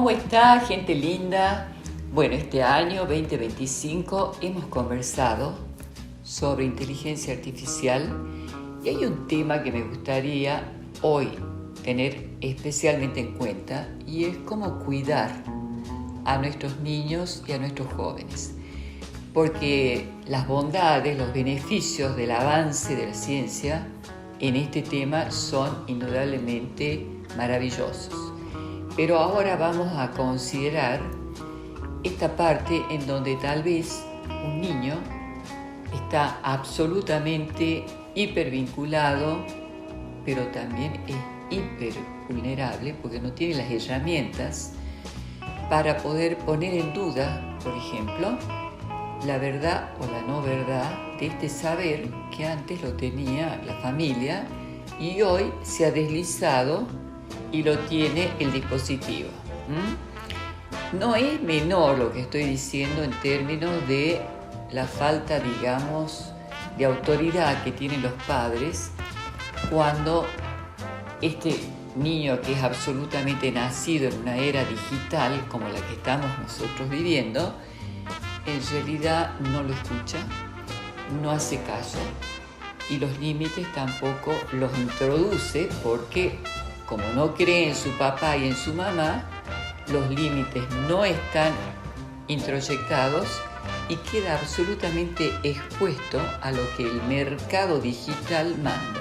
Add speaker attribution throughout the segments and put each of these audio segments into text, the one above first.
Speaker 1: ¿Cómo está, gente linda? Bueno, este año 2025 hemos conversado sobre inteligencia artificial y hay un tema que me gustaría hoy tener especialmente en cuenta y es cómo cuidar a nuestros niños y a nuestros jóvenes. Porque las bondades, los beneficios del avance de la ciencia en este tema son indudablemente maravillosos. Pero ahora vamos a considerar esta parte en donde tal vez un niño está absolutamente hipervinculado, pero también es hipervulnerable porque no tiene las herramientas para poder poner en duda, por ejemplo, la verdad o la no verdad de este saber que antes lo tenía la familia y hoy se ha deslizado y lo tiene el dispositivo. No es menor lo que estoy diciendo en términos de la falta, digamos, de autoridad que tienen los padres cuando este niño que es absolutamente nacido en una era digital como la que estamos nosotros viviendo, en realidad no lo escucha, no hace caso y los límites tampoco los introduce porque como no cree en su papá y en su mamá, los límites no están introyectados y queda absolutamente expuesto a lo que el mercado digital manda.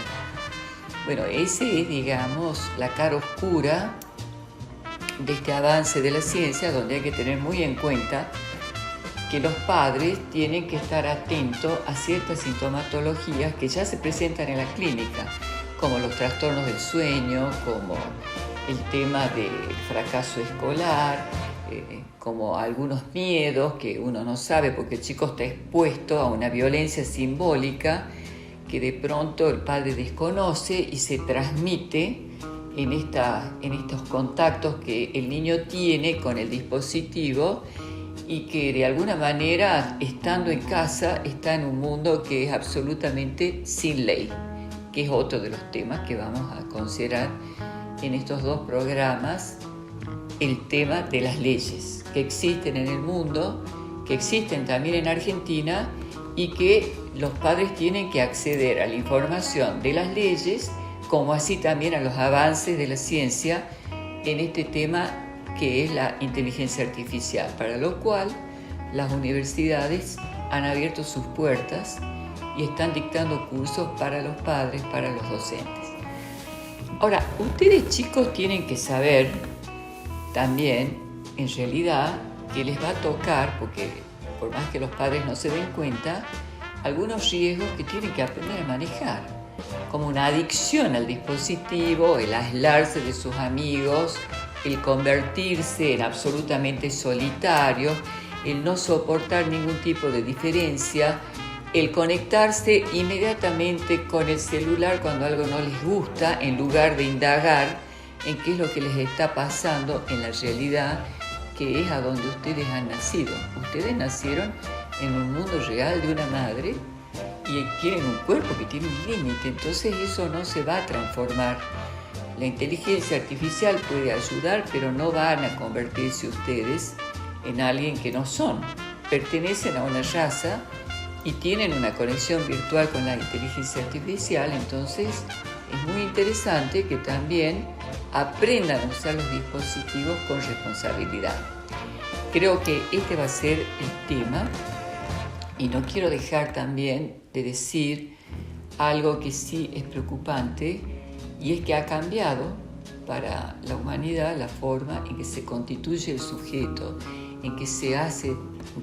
Speaker 1: Bueno, ese es, digamos, la cara oscura de este avance de la ciencia, donde hay que tener muy en cuenta que los padres tienen que estar atentos a ciertas sintomatologías que ya se presentan en la clínica, como los trastornos del sueño, como el tema del fracaso escolar, como algunos miedos que uno no sabe porque el chico está expuesto a una violencia simbólica que de pronto el padre desconoce y se transmite en estos contactos que el niño tiene con el dispositivo y que de alguna manera, estando en casa, está en un mundo que es absolutamente sin ley, que es otro de los temas que vamos a considerar en estos dos programas, el tema de las leyes que existen en el mundo, que existen también en Argentina y que los padres tienen que acceder a la información de las leyes, como así también a los avances de la ciencia en este tema que es la inteligencia artificial, para lo cual las universidades han abierto sus puertas y están dictando cursos para los padres, para los docentes. Ahora, ustedes chicos tienen que saber también, en realidad, que les va a tocar, porque por más que los padres no se den cuenta, algunos riesgos que tienen que aprender a manejar, como una adicción al dispositivo, el aislarse de sus amigos, el convertirse en absolutamente solitario, el no soportar ningún tipo de diferencia, el conectarse inmediatamente con el celular cuando algo no les gusta, en lugar de indagar en qué es lo que les está pasando en la realidad, que es a donde ustedes han nacido. Ustedes nacieron en un mundo real de una madre y tienen un cuerpo que tiene un límite, entonces eso no se va a transformar. La inteligencia artificial puede ayudar, pero no van a convertirse ustedes en alguien que no son. Pertenecen a una raza y tienen una conexión virtual con la inteligencia artificial, entonces es muy interesante que también aprendan a usar los dispositivos con responsabilidad. Creo que este va a ser el tema y no quiero dejar también de decir algo que sí es preocupante y es que ha cambiado para la humanidad la forma en que se constituye el sujeto, en que se hace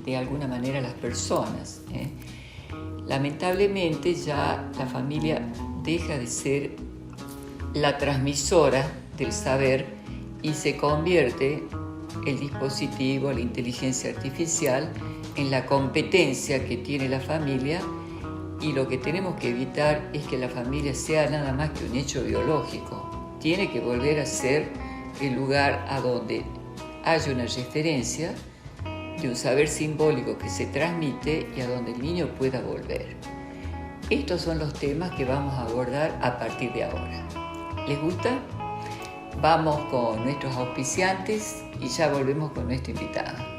Speaker 1: de alguna manera las personas. Lamentablemente ya la familia deja de ser la transmisora del saber y se convierte el dispositivo, la inteligencia artificial, en la competencia que tiene la familia y lo que tenemos que evitar es que la familia sea nada más que un hecho biológico. Tiene que volver a ser el lugar a donde haya una referencia de un saber simbólico que se transmite y a donde el niño pueda volver. Estos son los temas que vamos a abordar a partir de ahora. ¿Les gusta? vamos con nuestros auspiciantes y ya volvemos con nuestro invitado.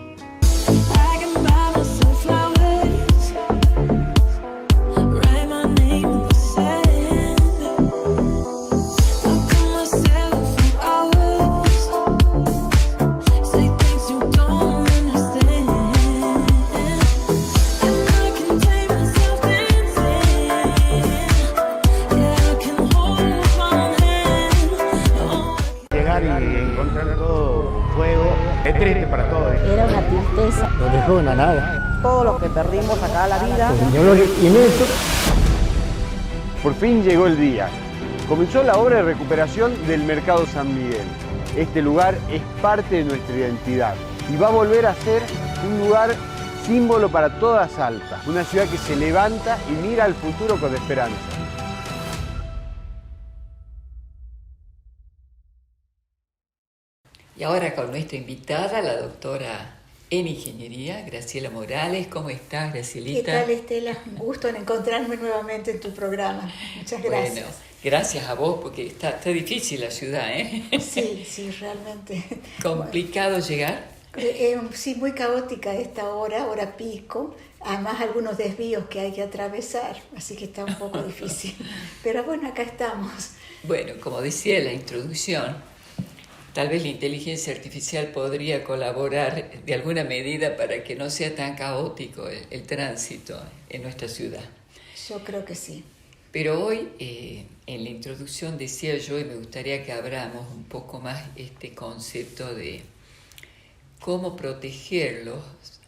Speaker 2: Es triste para todos.
Speaker 3: Era una tristeza.
Speaker 4: Nos dejó en la nada.
Speaker 3: Todo lo que perdimos acá la vida.
Speaker 4: Yo lo que tiene esto.
Speaker 2: Por fin llegó el día. Comenzó la obra de recuperación del Mercado San Miguel. Este lugar es parte de nuestra identidad y va a volver a ser un lugar símbolo para toda Salta. Una ciudad que se levanta y mira al futuro con esperanza.
Speaker 1: Y ahora con nuestra invitada, la doctora en Ingeniería, Graciela Morales. ¿Cómo estás, Gracielita?
Speaker 5: ¿Qué tal, Estela? Un gusto en encontrarme nuevamente en tu programa. Muchas gracias.
Speaker 1: Bueno, gracias a vos, porque está difícil la ciudad, ¿eh?
Speaker 5: Sí, realmente.
Speaker 1: ¿Complicado llegar?
Speaker 5: Sí, muy caótica esta hora pico. Además, algunos desvíos que hay que atravesar, así que está un poco difícil. Pero bueno, acá estamos.
Speaker 1: Bueno, como decía en la introducción, tal vez la inteligencia artificial podría colaborar de alguna medida para que no sea tan caótico el tránsito en nuestra ciudad.
Speaker 5: Yo creo que sí.
Speaker 1: Pero hoy, en la introducción decía yo, y me gustaría que abramos un poco más este concepto de cómo protegerlos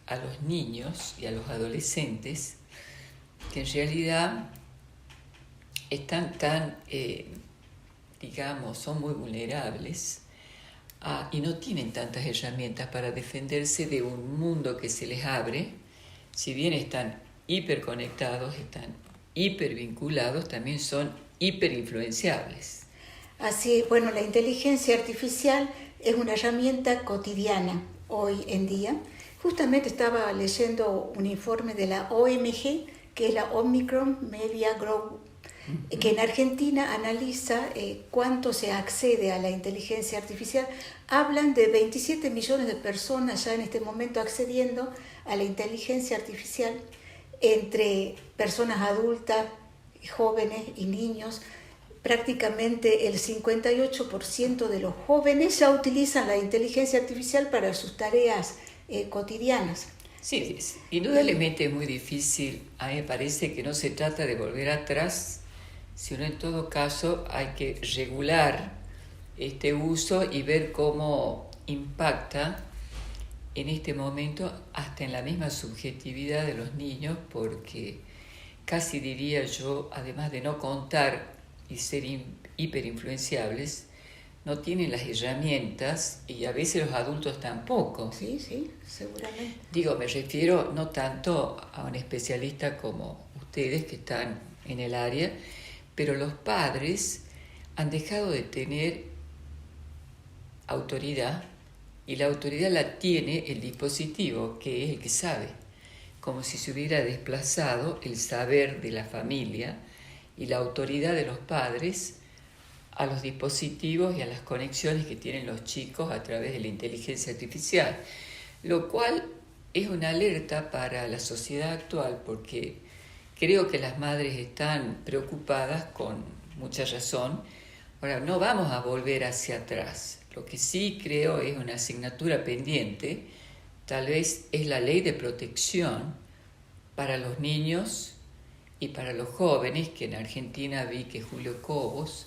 Speaker 1: a los niños y a los adolescentes, que en realidad están son muy vulnerables, y no tienen tantas herramientas para defenderse de un mundo que se les abre. Si bien están hiperconectados, están hipervinculados, también son hiperinfluenciables.
Speaker 5: Así, bueno, la inteligencia artificial es una herramienta cotidiana hoy en día. Justamente estaba leyendo un informe de la OMG, que es la Omicron Media Group, que en Argentina analiza cuánto se accede a la inteligencia artificial. Hablan de 27 millones de personas ya en este momento accediendo a la inteligencia artificial, entre personas adultas, jóvenes y niños. Prácticamente el 58% de los jóvenes ya utilizan la inteligencia artificial para sus tareas cotidianas.
Speaker 1: Sí, indudablemente es muy difícil. A mí me parece que no se trata de volver atrás, sino en todo caso hay que regular este uso y ver cómo impacta en este momento hasta en la misma subjetividad de los niños, porque casi diría yo, además de no contar y ser hiperinfluenciables, no tienen las herramientas y a veces los adultos tampoco.
Speaker 5: Sí, seguramente.
Speaker 1: Me refiero no tanto a un especialista como ustedes que están en el área, pero los padres han dejado de tener autoridad, y la autoridad la tiene el dispositivo, que es el que sabe, como si se hubiera desplazado el saber de la familia y la autoridad de los padres a los dispositivos y a las conexiones que tienen los chicos a través de la inteligencia artificial, lo cual es una alerta para la sociedad actual, porque creo que las madres están preocupadas con mucha razón. Ahora, no vamos a volver hacia atrás. Lo que sí creo es una asignatura pendiente, tal vez es la ley de protección para los niños y para los jóvenes, que en Argentina vi que Julio Cobos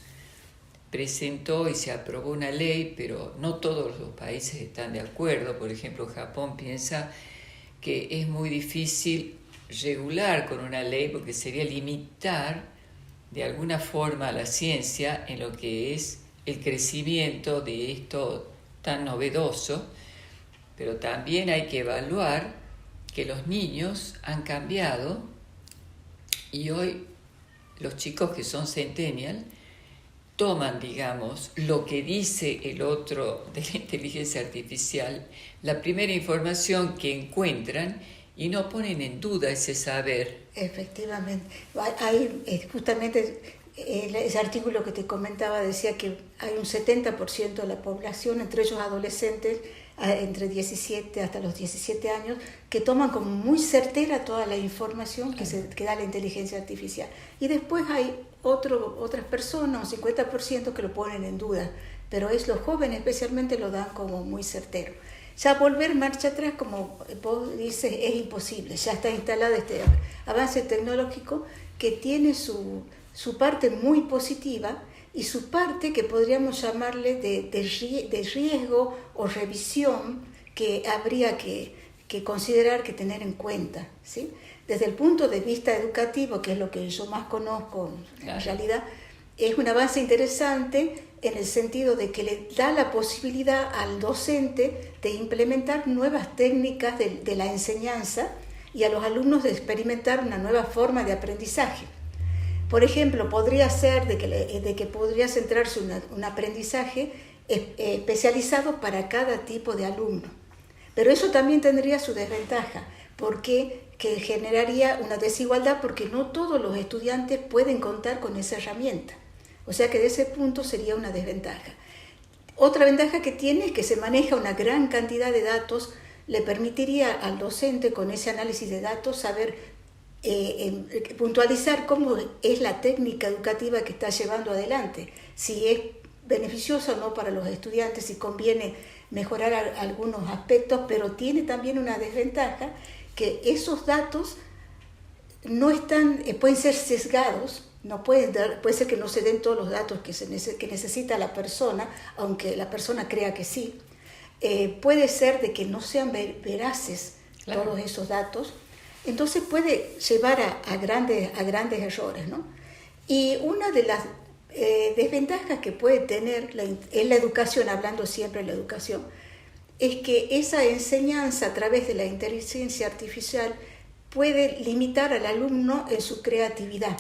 Speaker 1: presentó y se aprobó una ley, pero no todos los países están de acuerdo. Por ejemplo, Japón piensa que es muy difícil regular con una ley porque sería limitar de alguna forma a la ciencia en lo que es el crecimiento de esto tan novedoso, pero también hay que evaluar que los niños han cambiado y hoy los chicos que son centennial toman, lo que dice el otro de la inteligencia artificial, la primera información que encuentran, y no ponen en duda ese saber.
Speaker 5: Efectivamente. Hay justamente ese artículo que te comentaba decía que hay un 70% de la población, entre ellos adolescentes, entre 17 hasta los 17 años, que toman como muy certera toda la información que da la inteligencia artificial. Y después hay otras personas, un 50% que lo ponen en duda, pero los jóvenes especialmente lo dan como muy certero. Ya volver marcha atrás, como vos dices, es imposible. Ya está instalado este avance tecnológico que tiene su parte muy positiva y su parte que podríamos llamarle de riesgo o revisión que habría que considerar, que tener en cuenta, ¿sí? Desde el punto de vista educativo, que es lo que yo más conozco en realidad, es un avance interesante en el sentido de que le da la posibilidad al docente de implementar nuevas técnicas de la enseñanza y a los alumnos de experimentar una nueva forma de aprendizaje. Por ejemplo, podría ser de que podría centrarse un aprendizaje especializado para cada tipo de alumno. Pero eso también tendría su desventaja, porque que generaría una desigualdad porque no todos los estudiantes pueden contar con esa herramienta. O sea que de ese punto sería una desventaja. Otra ventaja que tiene es que se maneja una gran cantidad de datos, le permitiría al docente con ese análisis de datos saber puntualizar cómo es la técnica educativa que está llevando adelante, si es beneficiosa o no para los estudiantes, si conviene mejorar algunos aspectos, pero tiene también una desventaja que esos datos no están, pueden ser sesgados, puede ser que no se den todos los datos que necesita la persona, aunque la persona crea que sí. Puede ser de que no sean veraces todos esos datos. Entonces puede llevar a grandes errores, ¿no? Y una de las desventajas que puede tener en la educación, hablando siempre de la educación, es que esa enseñanza a través de la inteligencia artificial puede limitar al alumno en su creatividad.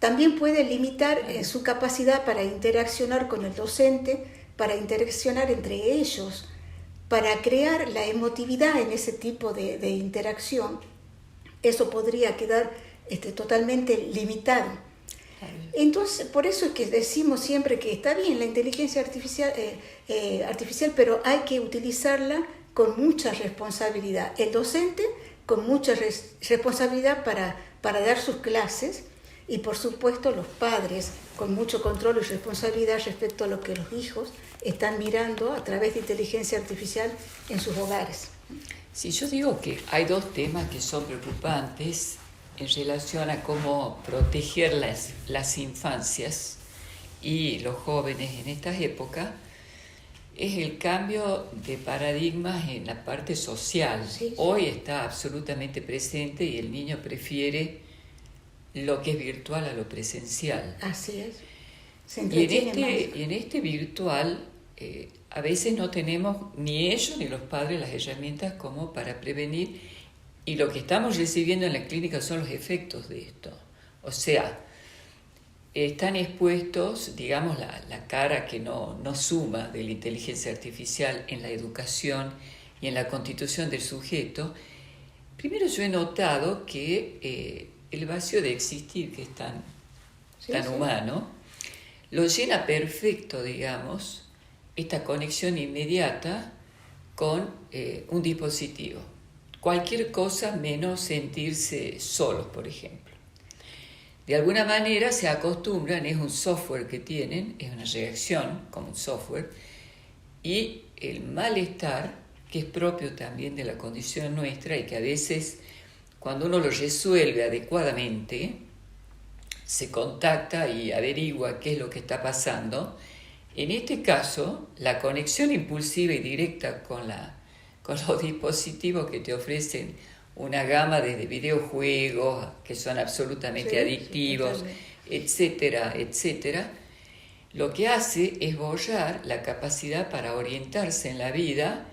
Speaker 5: También puede limitar en su capacidad para interaccionar con el docente, para interaccionar entre ellos, para crear la emotividad en ese tipo de interacción. Eso podría quedar totalmente limitado. Entonces, por eso es que decimos siempre que está bien la inteligencia artificial, pero hay que utilizarla con mucha responsabilidad. El docente con mucha responsabilidad para dar sus clases y, por supuesto, los padres con mucho control y responsabilidad respecto a lo que los hijos están mirando a través de inteligencia artificial en sus hogares.
Speaker 1: Sí, yo digo que hay dos temas que son preocupantes en relación a cómo proteger las infancias y los jóvenes en estas épocas. Es el cambio de paradigmas en la parte social. Sí. Hoy está absolutamente presente y el niño prefiere lo que es virtual a lo presencial.
Speaker 5: Así es.
Speaker 1: Y en este virtual a veces no tenemos ni ellos ni los padres las herramientas como para prevenir, y lo que estamos recibiendo en la clínica son los efectos de esto. O sea, están expuestos, digamos, la cara que no suma de la inteligencia artificial en la educación y en la constitución del sujeto. Primero, yo he notado que el vacío de existir, que es tan humano, lo llena perfecto, digamos, esta conexión inmediata con un dispositivo. Cualquier cosa menos sentirse solos, por ejemplo. De alguna manera se acostumbran, es un software que tienen, es una reacción como un software, y el malestar, que es propio también de la condición nuestra y que a veces cuando uno lo resuelve adecuadamente, se contacta y averigua qué es lo que está pasando. En este caso, la conexión impulsiva y directa con los dispositivos que te ofrecen una gama de videojuegos que son absolutamente adictivos, etcétera, etcétera, lo que hace es borrar la capacidad para orientarse en la vida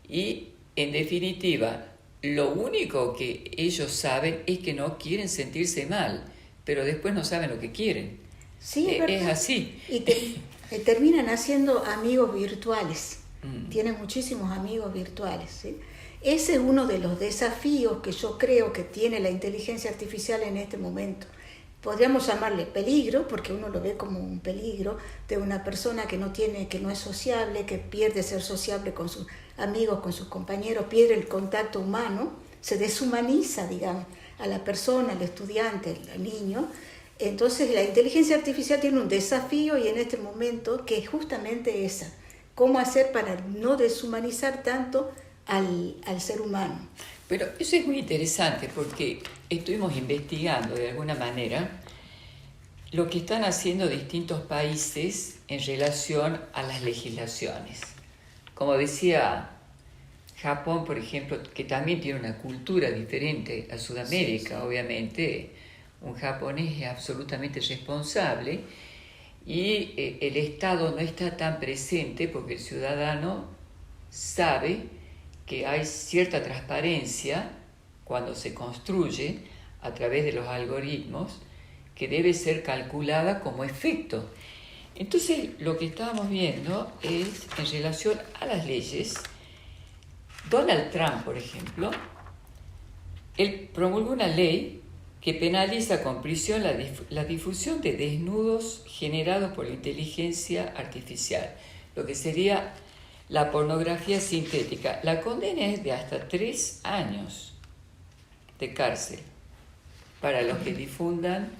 Speaker 1: y, en definitiva, lo único que ellos saben es que no quieren sentirse mal, pero después no saben lo que quieren.
Speaker 5: Sí,
Speaker 1: es así.
Speaker 5: Y terminan haciendo amigos virtuales. Tienen muchísimos amigos virtuales, ¿sí? Ese es uno de los desafíos que yo creo que tiene la inteligencia artificial en este momento. Podríamos llamarle peligro, porque uno lo ve como un peligro de una persona que no es sociable, que pierde ser sociable con sus amigos, con sus compañeros, pierde el contacto humano, se deshumaniza, digamos, a la persona, al estudiante, al niño. Entonces la inteligencia artificial tiene un desafío y en este momento que es justamente esa, cómo hacer para no deshumanizar tanto al ser humano.
Speaker 1: Pero eso es muy interesante porque estuvimos investigando de alguna manera lo que están haciendo distintos países en relación a las legislaciones. Como decía Japón, por ejemplo, que también tiene una cultura diferente a Sudamérica, sí. Obviamente, un japonés es absolutamente responsable y el Estado no está tan presente porque el ciudadano sabe que hay cierta transparencia cuando se construye a través de los algoritmos que debe ser calculada como efecto. Entonces, lo que estábamos viendo es en relación a las leyes. Donald Trump, por ejemplo, él promulgó una ley que penaliza con prisión la difusión de desnudos generados por la inteligencia artificial, lo que sería la pornografía sintética. La condena es de hasta 3 años de cárcel para los que difundan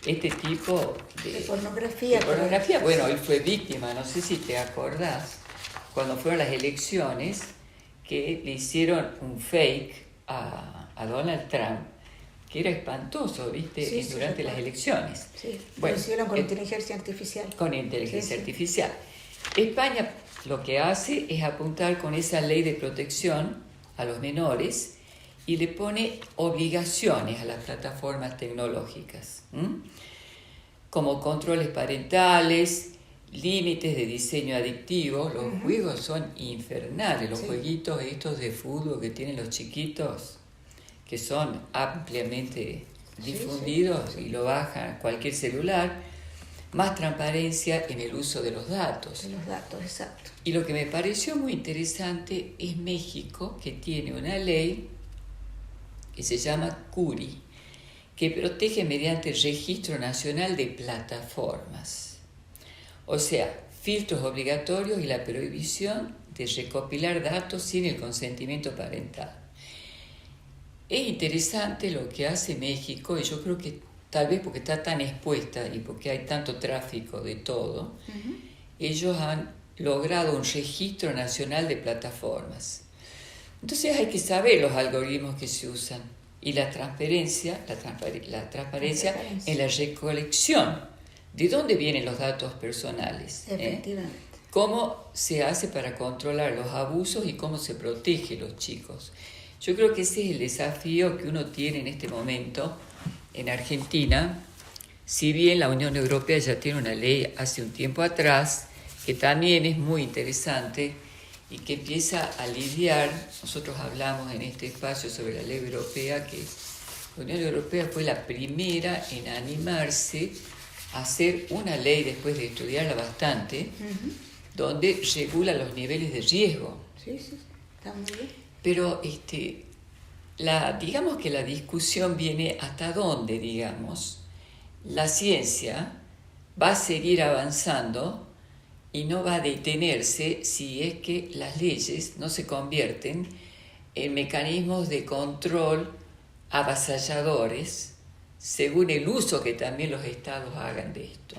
Speaker 1: este tipo de
Speaker 5: pornografía.
Speaker 1: Bueno, él fue víctima, no sé si te acordás, cuando fueron las elecciones, que le hicieron un fake a Donald Trump, que era espantoso, ¿viste?
Speaker 5: Sí,
Speaker 1: durante las elecciones.
Speaker 5: Sí,
Speaker 1: bueno,
Speaker 5: lo hicieron con inteligencia artificial.
Speaker 1: Con inteligencia artificial. España lo que hace es apuntar con esa ley de protección a los menores y le pone obligaciones a las plataformas tecnológicas, como controles parentales, límites de diseño adictivo. Los juegos son infernales, los jueguitos estos de fútbol que tienen los chiquitos, que son ampliamente difundidos y lo bajan cualquier celular. Más transparencia en el uso de los datos.
Speaker 5: De los datos, exacto.
Speaker 1: Y lo que me pareció muy interesante es México, que tiene una ley que se llama CURI, que protege mediante el Registro Nacional de Plataformas. O sea, filtros obligatorios y la prohibición de recopilar datos sin el consentimiento parental. Es interesante lo que hace México y yo creo que tal vez porque está tan expuesta y porque hay tanto tráfico de todo, ellos han logrado un registro nacional de plataformas. Entonces hay que saber los algoritmos que se usan y la transparencia en la recolección. ¿De dónde vienen los datos personales?
Speaker 5: Efectivamente.
Speaker 1: ¿Cómo se hace para controlar los abusos y cómo se protege a los chicos? Yo creo que ese es el desafío que uno tiene en este momento en Argentina. Si bien la Unión Europea ya tiene una ley hace un tiempo atrás, que también es muy interesante y que empieza a lidiar, nosotros hablamos en este espacio sobre la ley europea, que la Unión Europea fue la primera en animarse a hacer una ley después de estudiarla bastante, donde regula los niveles de riesgo.
Speaker 5: Sí, está muy bien.
Speaker 1: Pero digamos que la discusión viene hasta dónde, digamos, la ciencia va a seguir avanzando y no va a detenerse si es que las leyes no se convierten en mecanismos de control avasalladores según el uso que también los estados hagan de esto.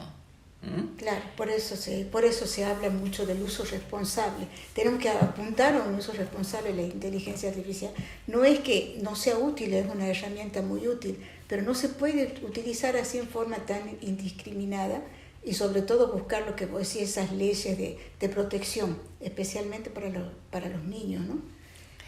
Speaker 5: Claro, por eso se habla mucho del uso responsable. Tenemos que apuntar a un uso responsable de la inteligencia artificial. No es que no sea útil, es una herramienta muy útil, pero no se puede utilizar así en forma tan indiscriminada y sobre todo buscar lo que vos decís, esas leyes de protección, especialmente para los niños, ¿no?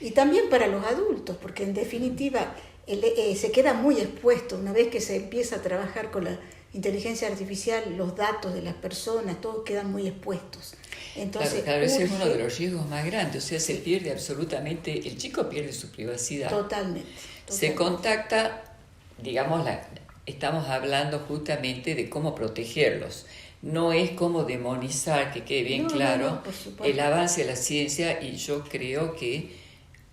Speaker 5: Y también para los adultos, porque en definitiva se queda muy expuesto una vez que se empieza a trabajar con la inteligencia artificial, los datos de las personas, todos quedan muy expuestos. Entonces,
Speaker 1: claro, ese es uno de los riesgos más grandes, o sea, se pierde absolutamente, el chico pierde su privacidad.
Speaker 5: Totalmente.
Speaker 1: Se contacta, digamos, estamos hablando justamente de cómo protegerlos. No es como demonizar, que quede bien claro, el avance de la ciencia, y yo creo que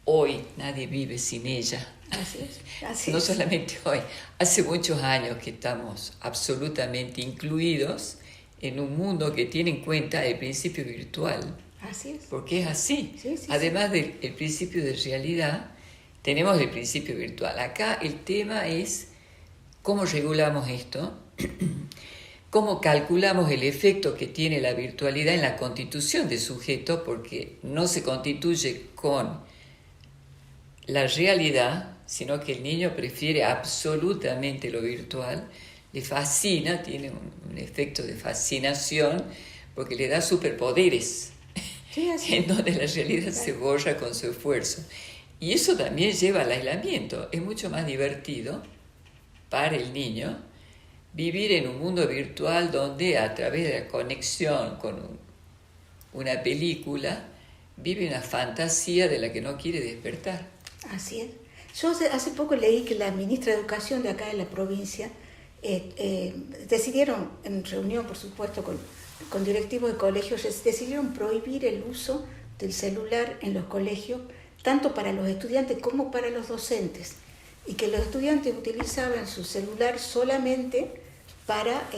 Speaker 1: hoy nadie vive sin ella.
Speaker 5: Así es, así
Speaker 1: No
Speaker 5: es.
Speaker 1: solamente hoy, hace muchos años que estamos absolutamente incluidos en un mundo que tiene en cuenta el principio virtual,
Speaker 5: Así es.
Speaker 1: porque es así.
Speaker 5: Sí, sí,
Speaker 1: Además del principio de realidad, tenemos el principio virtual. Acá el tema es cómo regulamos esto, cómo calculamos el efecto que tiene la virtualidad en la constitución del sujeto, porque no se constituye con la realidad, sino que el niño prefiere absolutamente lo virtual, le fascina, tiene un efecto de fascinación, porque le da superpoderes,
Speaker 5: Sí, así
Speaker 1: en donde la realidad se borra con su esfuerzo. Y eso también lleva al aislamiento. Es mucho más divertido para el niño vivir en un mundo virtual donde a través de la conexión con una película vive una fantasía de la que no quiere despertar.
Speaker 5: Así es. Yo hace poco leí que la ministra de Educación de acá de la provincia decidieron, en reunión por supuesto con directivos de colegios, decidieron prohibir el uso del celular en los colegios, tanto para los estudiantes como para los docentes, y que los estudiantes utilizaban su celular solamente para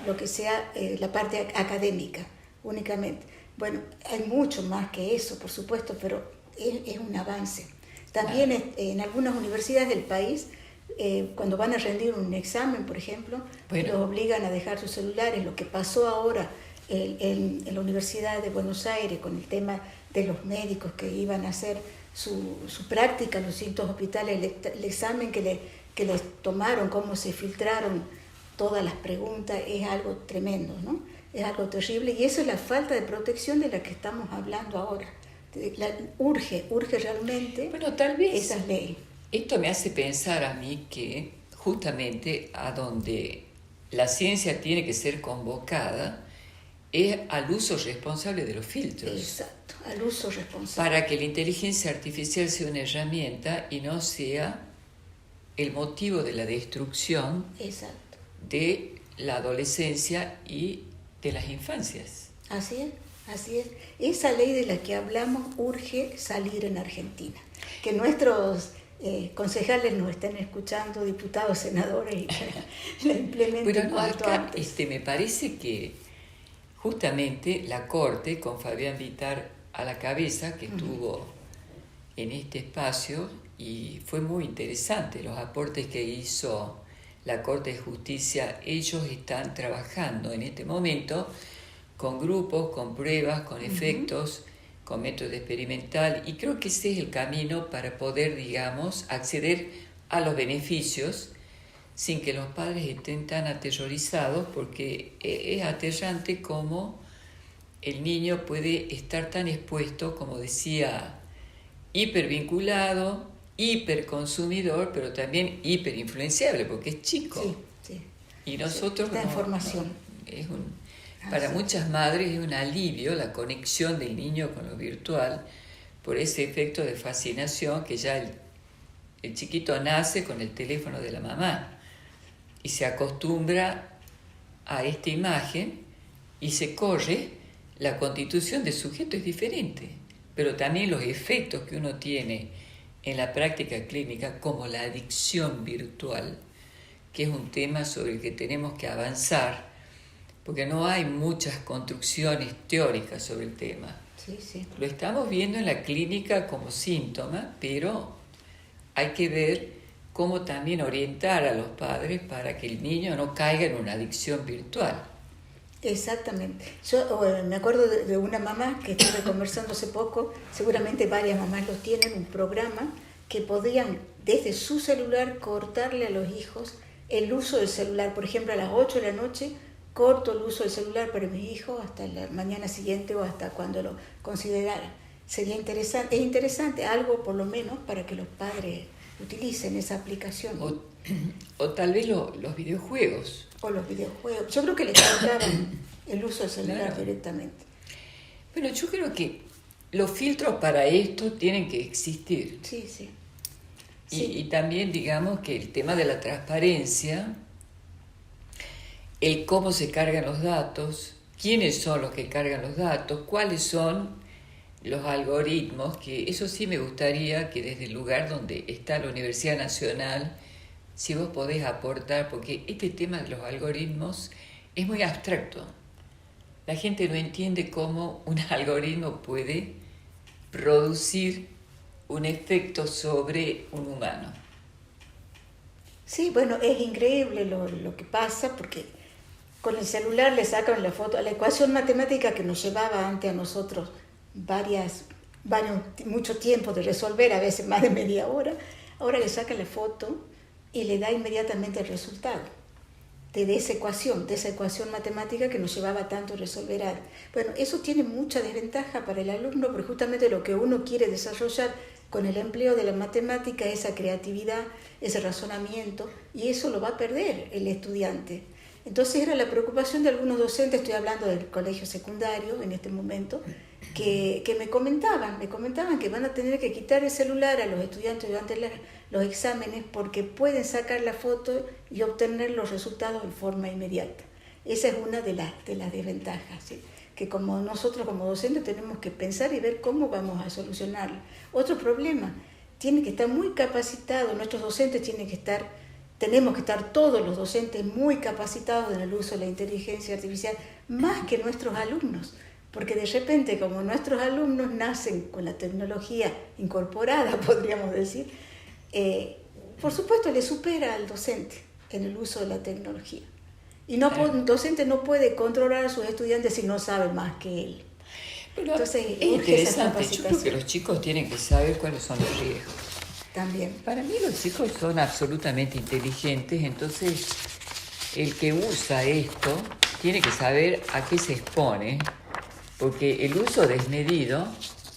Speaker 5: lo que sea la parte académica, únicamente. Bueno, hay mucho más que eso, por supuesto, pero es un avance. También en algunas universidades del país, cuando van a rendir un examen, por ejemplo, los obligan a dejar sus celulares. Lo que pasó ahora en la Universidad de Buenos Aires con el tema de los médicos que iban a hacer su práctica en los distintos hospitales, el examen que les tomaron, cómo se filtraron todas las preguntas, es algo tremendo, ¿no? Es algo terrible, y eso es la falta de protección de la que estamos hablando ahora. Urge realmente
Speaker 1: Tal vez
Speaker 5: esa ley.
Speaker 1: esto me hace pensar a mí que justamente a donde la ciencia tiene que ser convocada es al uso responsable de los filtros.
Speaker 5: Exacto, al uso responsable.
Speaker 1: Para que la inteligencia artificial sea una herramienta y no sea el motivo de la destrucción
Speaker 5: Exacto.
Speaker 1: de la adolescencia y de las infancias.
Speaker 5: Así es. Así es. Esa ley de la que hablamos urge salir en Argentina. Que nuestros concejales nos estén escuchando, diputados, senadores, y que la implementen
Speaker 1: Pero no,
Speaker 5: cuanto
Speaker 1: acá
Speaker 5: antes.
Speaker 1: me parece que justamente la Corte, con Fabián Vitar a la cabeza, que estuvo en este espacio, y fue muy interesante los aportes que hizo la Corte de Justicia. Ellos están trabajando en este momento con grupos, con pruebas, con efectos, con método experimental, y creo que ese es el camino para poder, digamos, acceder a los beneficios sin que los padres estén tan aterrorizados, porque es aterrante cómo el niño puede estar tan expuesto, como decía, hipervinculado, hiperconsumidor, pero también hiperinfluenciable, porque es chico.
Speaker 5: Sí.
Speaker 1: Y nosotros
Speaker 5: Está en formación.
Speaker 1: Para muchas madres es un alivio la conexión del niño con lo virtual por ese efecto de fascinación que ya el chiquito nace con el teléfono de la mamá y se acostumbra a esta imagen y se corre. La constitución del sujeto es diferente, pero también los efectos que uno tiene en la práctica clínica, como la adicción virtual, que es un tema sobre el que tenemos que avanzar, porque no hay muchas construcciones teóricas sobre el tema.
Speaker 5: Sí.
Speaker 1: Lo estamos viendo en la clínica como síntoma, pero hay que ver cómo también orientar a los padres para que el niño no caiga en una adicción virtual.
Speaker 5: Exactamente. Yo me acuerdo de una mamá que estuve conversando hace poco, seguramente varias mamás lo tienen, un programa que podían desde su celular cortarle a los hijos el uso del celular. Por ejemplo, a las 8 de la noche corto el uso del celular para mis hijos hasta la mañana siguiente o hasta cuando lo consideraran. Sería interesante, es interesante, algo por lo menos para que los padres utilicen esa aplicación.
Speaker 1: O tal vez los videojuegos.
Speaker 5: O los videojuegos. Yo creo que les cortaban el uso del celular directamente.
Speaker 1: Bueno, yo creo que los filtros para esto tienen que existir.
Speaker 5: Sí.
Speaker 1: Y también, digamos, que el tema de la transparencia, el cómo se cargan los datos, quiénes son los que cargan los datos, cuáles son, los algoritmos, que eso sí me gustaría que desde el lugar donde está la Universidad Nacional, si vos podés aportar, porque este tema de los algoritmos es muy abstracto. La gente no entiende cómo un algoritmo puede producir un efecto sobre un humano.
Speaker 5: Sí, bueno, es increíble lo que pasa porque con el celular le sacan la foto a la ecuación matemática que nos llevaba antes a nosotros mucho tiempo de resolver, a veces más de media hora. Ahora le sacan la foto y le da inmediatamente el resultado de esa ecuación matemática que nos llevaba tanto resolver antes. Bueno, eso tiene mucha desventaja para el alumno porque justamente lo que uno quiere desarrollar con el empleo de la matemática, esa creatividad, ese razonamiento, y eso lo va a perder el estudiante. Entonces era la preocupación de algunos docentes, estoy hablando del colegio secundario en este momento, que me comentaban que van a tener que quitar el celular a los estudiantes durante los exámenes porque pueden sacar la foto y obtener los resultados en forma inmediata. Esa es una de las desventajas, ¿sí? Que como nosotros como docentes tenemos que pensar y ver cómo vamos a solucionarlo. Otro problema, tiene que estar muy capacitado, nuestros docentes tenemos que estar todos los docentes muy capacitados en el uso de la inteligencia artificial, más que nuestros alumnos, porque de repente como nuestros alumnos nacen con la tecnología incorporada, podríamos decir, por supuesto le supera al docente en el uso de la tecnología. Y un docente no puede controlar a sus estudiantes si no sabe más que él.
Speaker 1: Pero
Speaker 5: entonces,
Speaker 1: es interesante, yo creo que los chicos tienen que saber cuáles son los riesgos.
Speaker 5: También.
Speaker 1: Para mí los chicos son absolutamente inteligentes, entonces el que usa esto tiene que saber a qué se expone, porque el uso desmedido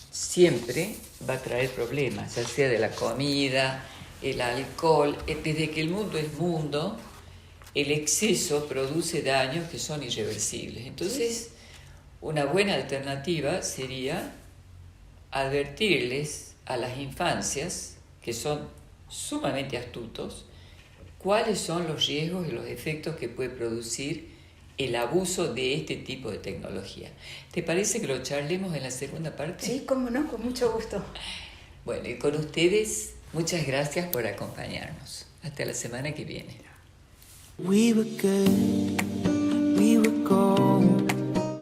Speaker 1: siempre va a traer problemas, ya sea de la comida, el alcohol. Desde que el mundo es mundo, el exceso produce daños que son irreversibles. Entonces, una buena alternativa sería advertirles a las infancias, que son sumamente astutos, cuáles son los riesgos y los efectos que puede producir el abuso de este tipo de tecnología. ¿Te parece que lo charlemos en la segunda parte?
Speaker 5: Sí, cómo no, con mucho gusto.
Speaker 1: Bueno, y con ustedes, muchas gracias por acompañarnos. Hasta la semana que viene.
Speaker 6: We were good, we were gold.